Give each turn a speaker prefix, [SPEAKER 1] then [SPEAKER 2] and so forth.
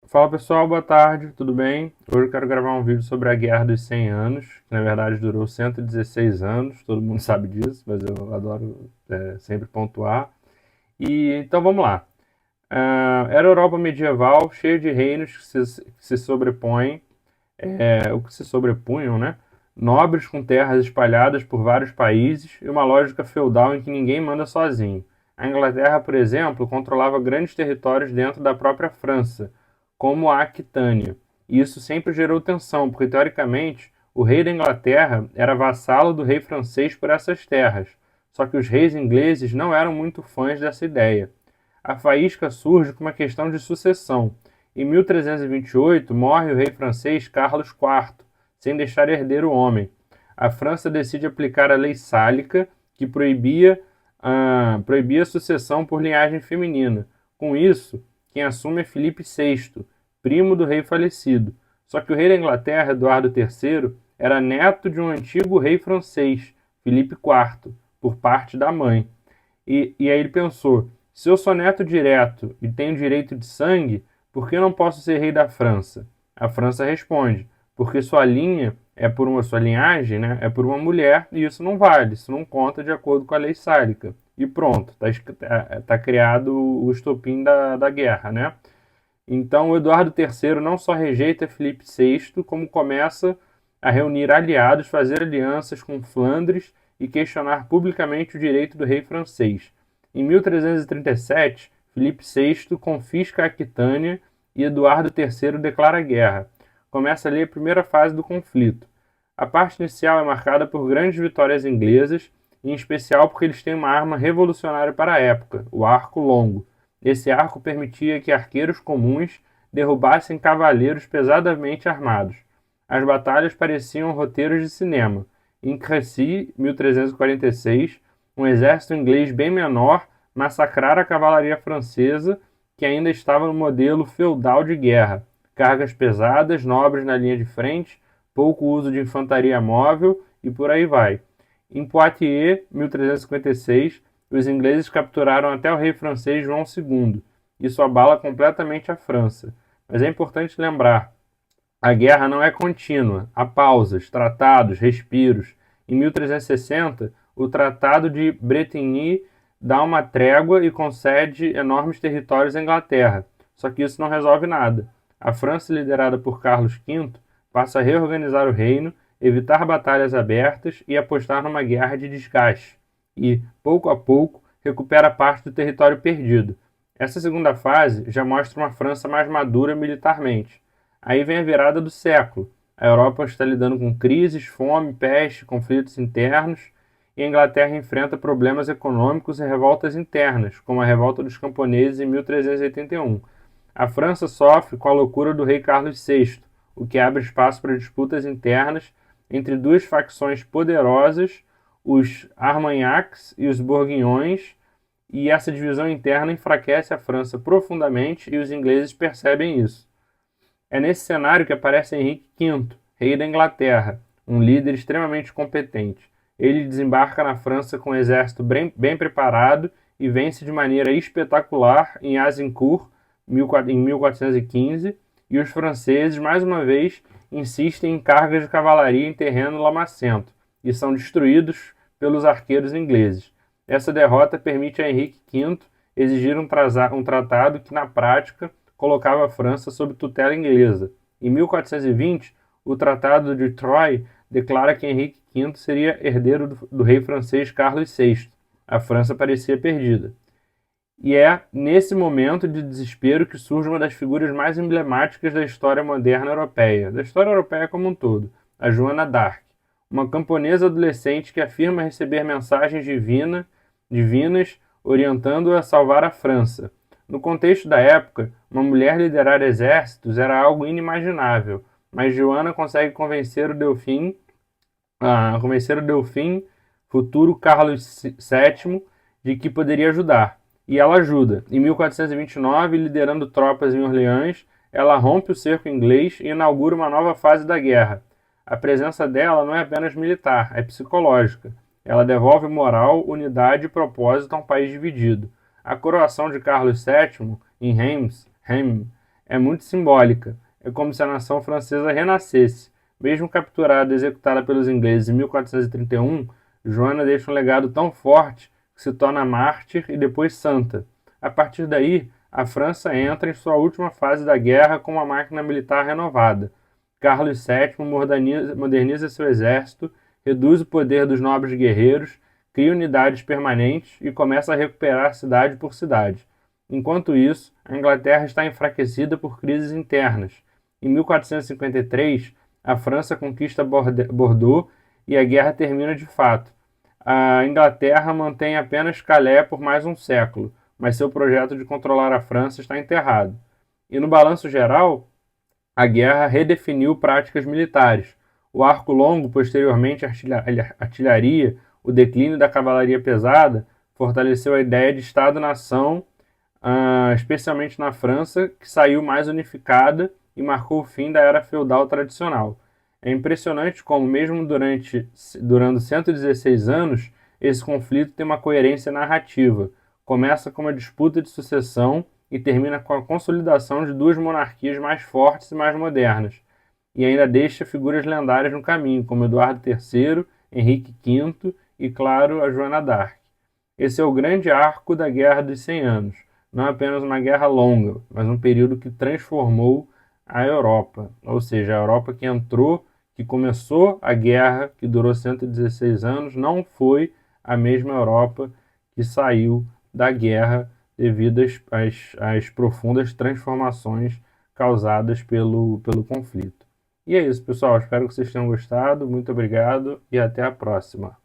[SPEAKER 1] Fala pessoal, boa tarde, tudo bem? Hoje eu quero gravar um vídeo sobre a Guerra dos 100 Anos, que na verdade durou 116 anos, todo mundo sabe disso, mas eu adoro sempre pontuar. Então vamos lá. Era a Europa medieval, cheia de reinos que se sobrepõem, o que se sobrepunham, né? Nobres com terras espalhadas por vários países e uma lógica feudal em que ninguém manda sozinho. A Inglaterra, por exemplo, controlava grandes territórios dentro da própria França, como a Aquitânia. E isso sempre gerou tensão, porque teoricamente o rei da Inglaterra era vassalo do rei francês por essas terras. Só que os reis ingleses não eram muito fãs dessa ideia. A faísca surge com uma questão de sucessão. Em 1328, morre o rei francês Carlos IV, sem deixar herdeiro homem. A França decide aplicar a lei sálica, que proibia a sucessão por linhagem feminina. Com isso, quem assume é Filipe VI, primo do rei falecido. Só que o rei da Inglaterra, Eduardo III, era neto de um antigo rei francês, Filipe IV, por parte da mãe. E aí ele pensou: se eu sou neto direto e tenho direito de sangue, por que eu não posso ser rei da França? A França responde: porque sua linhagem, né, é por uma mulher e isso não vale, isso não conta de acordo com a lei sálica. E pronto, tá criado o estopim da guerra, né? Então, o Eduardo III não só rejeita Filipe VI, como começa a reunir aliados, fazer alianças com Flandres e questionar publicamente o direito do rei francês. Em 1337, Filipe VI confisca a Aquitânia e Eduardo III declara guerra. Começa ali a primeira fase do conflito. A parte inicial é marcada por grandes vitórias inglesas, em especial porque eles têm uma arma revolucionária para a época, o arco longo. Esse arco permitia que arqueiros comuns derrubassem cavaleiros pesadamente armados. As batalhas pareciam roteiros de cinema. Em Crécy, 1346, um exército inglês bem menor massacrara a cavalaria francesa, que ainda estava no modelo feudal de guerra. Cargas pesadas, nobres na linha de frente, pouco uso de infantaria móvel e por aí vai. Em Poitiers, 1356, os ingleses capturaram até o rei francês João II. Isso abala completamente a França. Mas é importante lembrar, a guerra não é contínua, há pausas, tratados, respiros. Em 1360, o Tratado de Bretigny dá uma trégua e concede enormes territórios à Inglaterra. Só que isso não resolve nada. A França, liderada por Carlos V, passa a reorganizar o reino, evitar batalhas abertas e apostar numa guerra de desgaste. E, pouco a pouco, recupera parte do território perdido. Essa segunda fase já mostra uma França mais madura militarmente. Aí vem a virada do século. A Europa está lidando com crises, fome, peste, conflitos internos, e a Inglaterra enfrenta problemas econômicos e revoltas internas, como a revolta dos camponeses em 1381. A França sofre com a loucura do rei Carlos VI, o que abre espaço para disputas internas entre duas facções poderosas, os Armagnacs e os Borguinhões, e essa divisão interna enfraquece a França profundamente e os ingleses percebem isso. É nesse cenário que aparece Henrique V, rei da Inglaterra, um líder extremamente competente. Ele desembarca na França com um exército bem preparado e vence de maneira espetacular em Azincourt, em 1415, e os franceses, mais uma vez, insistem em cargas de cavalaria em terreno lamacento e são destruídos pelos arqueiros ingleses. Essa derrota permite a Henrique V exigir um tratado que, na prática, colocava a França sob tutela inglesa. Em 1420, o Tratado de Troyes declara que Henrique V seria herdeiro do rei francês Carlos VI. A França parecia perdida. E é nesse momento de desespero que surge uma das figuras mais emblemáticas da história moderna europeia, da história europeia como um todo, a Joana d'Arc, uma camponesa adolescente que afirma receber mensagens divinas orientando-a a salvar a França. No contexto da época, uma mulher liderar exércitos era algo inimaginável, mas Joana consegue convencer o Delfim, futuro Carlos VII, de que poderia ajudar. E ela ajuda. Em 1429, liderando tropas em Orleans, ela rompe o cerco inglês e inaugura uma nova fase da guerra. A presença dela não é apenas militar, é psicológica. Ela devolve moral, unidade e propósito a um país dividido. A coroação de Carlos VII em Reims é muito simbólica. É como se a nação francesa renascesse. Mesmo capturada e executada pelos ingleses em 1431, Joana deixa um legado tão forte que se torna mártir e depois santa. A partir daí, a França entra em sua última fase da guerra com uma máquina militar renovada. Carlos VII moderniza seu exército, reduz o poder dos nobres guerreiros, cria unidades permanentes e começa a recuperar cidade por cidade. Enquanto isso, a Inglaterra está enfraquecida por crises internas. Em 1453, a França conquista Bordeaux e a guerra termina de fato. A Inglaterra mantém apenas Calais por mais um século, mas seu projeto de controlar a França está enterrado. E no balanço geral, a guerra redefiniu práticas militares. O arco longo, posteriormente a artilharia, o declínio da cavalaria pesada, fortaleceu a ideia de Estado-nação, especialmente na França, que saiu mais unificada e marcou o fim da era feudal tradicional. É impressionante como, mesmo durando 116 anos, esse conflito tem uma coerência narrativa. Começa com uma disputa de sucessão e termina com a consolidação de duas monarquias mais fortes e mais modernas. E ainda deixa figuras lendárias no caminho, como Eduardo III, Henrique V e, claro, a Joana d'Arc. Esse é o grande arco da Guerra dos 100 Anos. Não apenas uma guerra longa, mas um período que transformou a Europa. Ou seja, a Europa que começou a guerra, que durou 116 anos, não foi a mesma Europa que saiu da guerra devido às profundas transformações causadas pelo conflito. E é isso, pessoal. Espero que vocês tenham gostado. Muito obrigado e até a próxima.